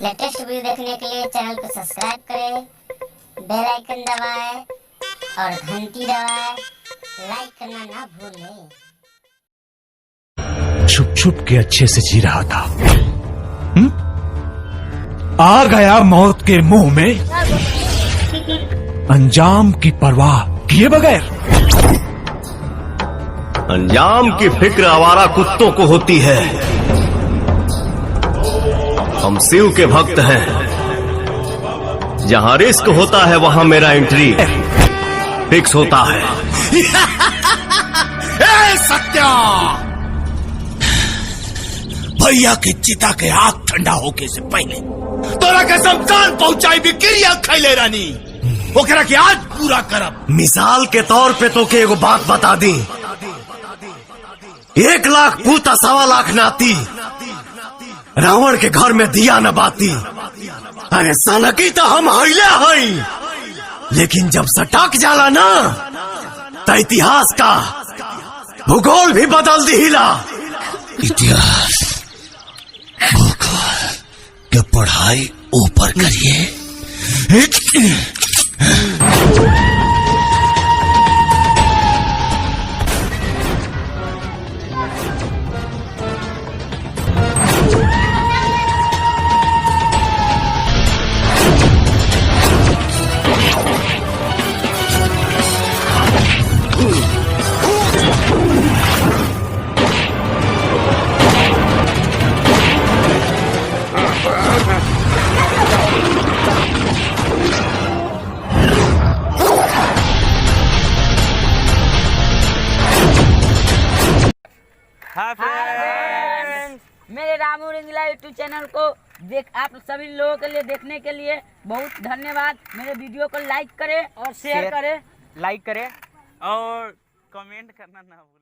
Latest video देखने के लिए चैनल को सब्सक्राइब करें, बेल आइकन दबाएं और घंटी दबाएं। लाइक करना ना भूलें। छुप छुप के अच्छे से जी रहा था। आ गया मौत के मुंह में, अंजाम की परवाह किए बगैर। अंजाम की फिक्र आवारा कुत्तों को होती है। हम शिव के भक्त हैं। जहां रिस्क होता है वहां मेरा एंट्री फिक्स होता है। ए सत्या, भैया की चिता के आग ठंडा होके से पहले तोरा के शमशान पहुंचाई भी क्रिया खैले रानी। ओकरा के आज पूरा करब। मिसाल के तौर पे तो के एगो बात बता दी। 1 लाख पूता 1.25 लाख नाती, रावण के घर में दिया न बाती। अरे सालकी तो हम हईले हई, लेकिन जब सटक जाला ना तो इतिहास का भूगोल भी बदल दिला। इतिहास भूगोल के पढ़ाई ऊपर करिए। मेरे रामू रंगीला यूट्यूब चैनल को आप सभी लोगों के लिए देखने के लिए बहुत धन्यवाद। मेरे वीडियो को लाइक करें और शेयर करें, लाइक करें और कमेंट करना ना भूलें।